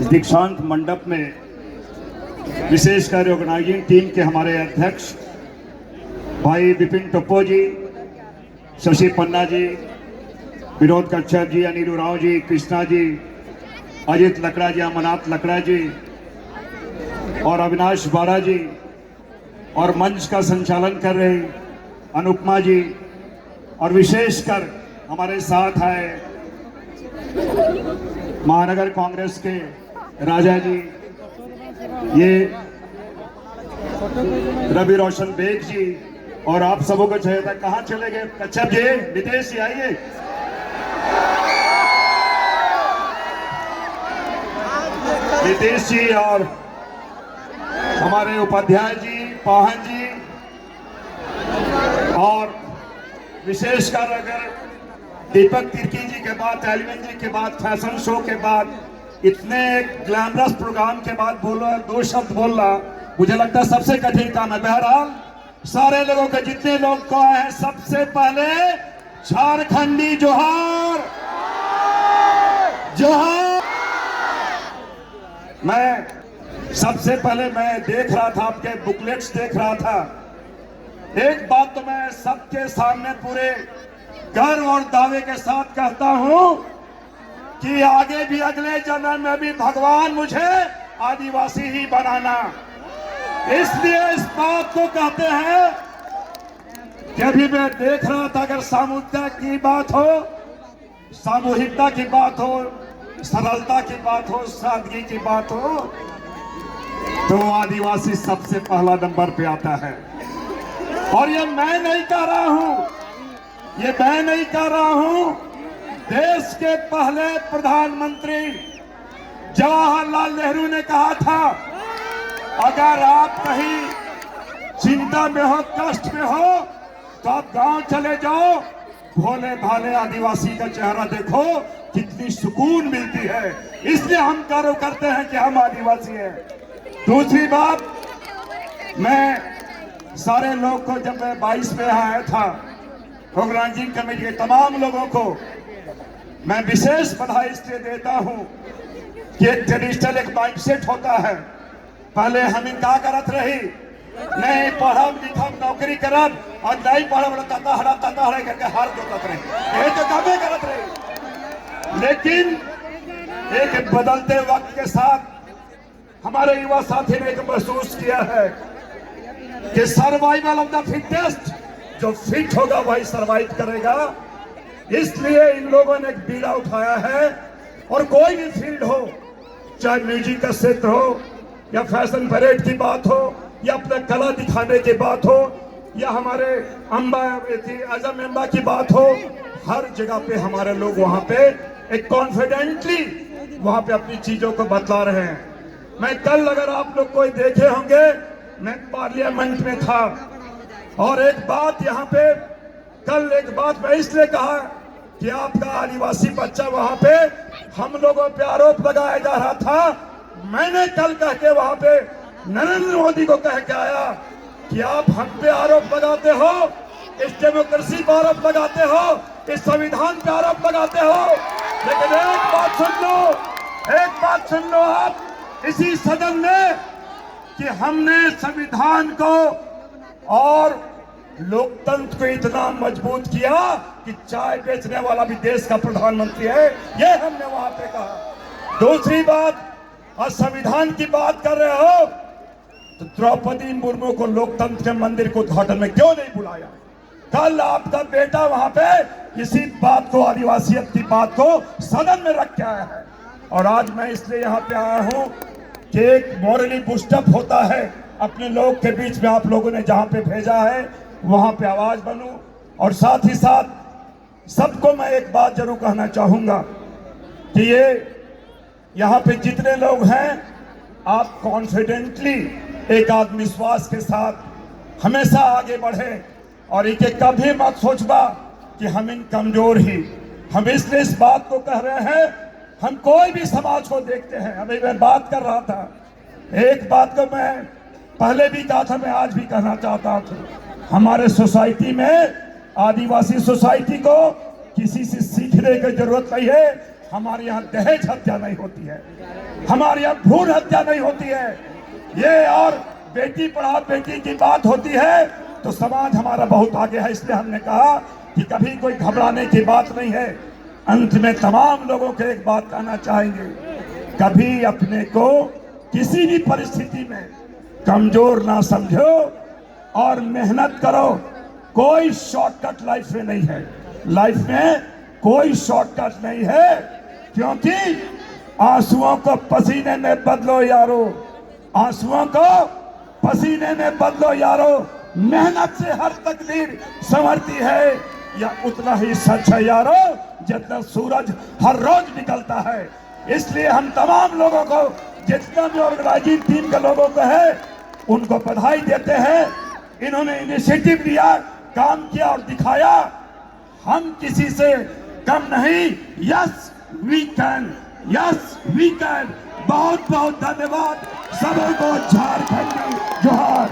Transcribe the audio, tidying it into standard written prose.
दीक्षांत मंडप में विशेषकर ऑर्गेनाइजिंग टीम के हमारे अध्यक्ष भाई विपिन टप्पो जी, शशि पन्ना जी, विनोद कच्छप जी, अनिल उरांव जी, कृष्णा जी, अजित लकड़ा जी, अमरनाथ लकड़ा जी और अविनाश बाड़ा जी, और मंच का संचालन कर रहे अनुपमा जी, और विशेषकर हमारे साथ आए महानगर कांग्रेस के राजा जी, ये रवि रोशन बेग जी, और आप सबों को चाहिए था। कहाँ चले गए कच्छप जी? नितेश जी आइए। नितेश जी और हमारे उपाध्याय जी, पाहन जी, और विशेषकर अगर दीपक तिर्की जी के बाद, एलविन जी के बाद, फैशन शो के बाद, इतने ग्लैमरस प्रोग्राम के बाद बोलो दो शब्द बोलना, मुझे लगता है सबसे कठिन काम है। बहरहाल सारे लोगों के जितने लोग को आए हैं, सबसे पहले झारखंडी जोहार जोहार। मैं सबसे पहले मैं देख रहा था, आपके बुकलेट्स देख रहा था। एक बात तो मैं सबके सामने पूरे गर्व और दावे के साथ कहता हूं कि आगे भी अगले जन्म में भी भगवान मुझे आदिवासी ही बनाना। इसलिए इस बात को कहते हैं कि अभी मैं देख रहा था, अगर सामूहिकता की बात हो, सामूहिकता की बात हो, सरलता की बात हो, सादगी की बात हो, तो आदिवासी सबसे पहला नंबर पे आता है। और ये मैं नहीं कह रहा हूं, ये मैं नहीं कह रहा हूं, देश के पहले प्रधानमंत्री जवाहरलाल नेहरू ने कहा था, अगर आप कहीं चिंता में हो, कष्ट में हो, तो आप गांव चले जाओ, भोले भाले आदिवासी का चेहरा देखो, कितनी सुकून मिलती है। इसलिए हम गर्व करते हैं कि हम आदिवासी हैं। दूसरी बात, मैं सारे लोग को, जब मैं 22 में आया था, ऑर्गेनाइजिंग कमेटी के तमाम लोगों को मैं विशेष बधाई इसलिए देता हूं कि एक ट्रेडिशनल एक माइंडसेट होता है। पहले हम इनका करत रही, नहीं पढ़ब लिखब नौकरी करब, और नहीं पढ़ब तता हड़ा करके हार जोतत रही, यही तो कामे करत रही। लेकिन एक बदलते वक्त के साथ हमारे युवा साथी ने एक महसूस किया है कि सर्वाइवल ऑफ द फिटेस्ट, जो फिट होगा वही सर्वाइव करेगा। इसलिए इन लोगों ने एक बीड़ा उठाया है, और कोई भी फील्ड हो, चाहे म्यूजिक का क्षेत्र हो, या फैशन परेड की बात हो, या अपना कला दिखाने की बात हो, या हमारे आजम अम्बा की बात हो, हर जगह पे हमारे लोग वहां पे एक कॉन्फिडेंटली वहां पे अपनी चीजों को बतला रहे हैं। मैं कल, अगर आप लोग कोई देखे होंगे, मैं पार्लियामेंट में था, और एक बात यहाँ पे, कल एक बात मैं इसलिए कहा कि आपका आदिवासी बच्चा वहां पे हम लोगों पे आरोप लगाया जा रहा था। मैंने कल कह के वहां पे नरेंद्र मोदी को कह के आया कि आप हम पे आरोप लगाते हो, इस डेमोक्रेसी पर आरोप लगाते हो, इस संविधान पे आरोप लगाते हो, लेकिन एक बात सुन लो, एक बात सुन लो आप इसी सदन में, कि हमने संविधान को और लोकतंत्र को इतना मजबूत किया कि चाय बेचने वाला भी देश का प्रधानमंत्री है, ये हमने वहां पे कहा। दूसरी बात, आज संविधान की बात कर रहे हो, तो द्रौपदी मुर्मू को लोकतंत्र के मंदिर को उद्घाटन में क्यों नहीं बुलाया? कल आपका बेटा वहां पे इसी बात को, आदिवासियत की बात को सदन में रख के आया है। और आज मैं इसलिए यहाँ पे आया हूँ कि एक मॉरली बूस्टअप होता है, अपने लोग के बीच में आप लोगों ने जहाँ पे भेजा है वहां पे आवाज बनूं। और साथ ही साथ सबको मैं एक बात जरूर कहना चाहूंगा कि ये यहाँ पे जितने लोग हैं, आप कॉन्फिडेंटली एक आत्मविश्वास के साथ हमेशा आगे बढ़े, और इनके कभी मत सोचबा कि हम इन कमजोर ही। हम इसलिए इस बात को कह रहे हैं, हम कोई भी समाज को देखते हैं। अभी मैं बात कर रहा था, एक बात को मैं पहले भी कहा था, मैं आज भी कहना चाहता था, हमारे सोसाइटी में, आदिवासी सोसाइटी को किसी से सीखने की जरूरत नहीं है। हमारे यहाँ दहेज हत्या नहीं होती है, हमारे यहाँ भ्रूण हत्या नहीं होती है। ये और बेटी पढ़ाओ बेटी की बात होती है तो समाज हमारा बहुत आगे है। इसलिए हमने कहा कि कभी कोई घबराने की बात नहीं है। अंत में तमाम लोगों को एक बात कहना चाहेंगे, कभी अपने को किसी भी परिस्थिति में कमजोर ना समझो और मेहनत करो। कोई शॉर्टकट लाइफ में नहीं है, लाइफ में कोई शॉर्टकट नहीं है, क्योंकि आंसुओं को पसीने में बदलो यारो, आंसुओं को पसीने में बदलो यारो। मेहनत से हर तकदीर संवरती है, यह उतना ही सच है यारो जितना सूरज हर रोज निकलता है। इसलिए हम तमाम लोगों को, जितना भी ऑर्गेनाइजिंग टीम के लोगों को है, उनको बधाई देते हैं। इन्होंने इनिशिएटिव लिया, काम किया और दिखाया। हम किसी से कम नहीं। Yes we can, yes we can. बहुत बहुत धन्यवाद सबको। झारखंडी जोहार।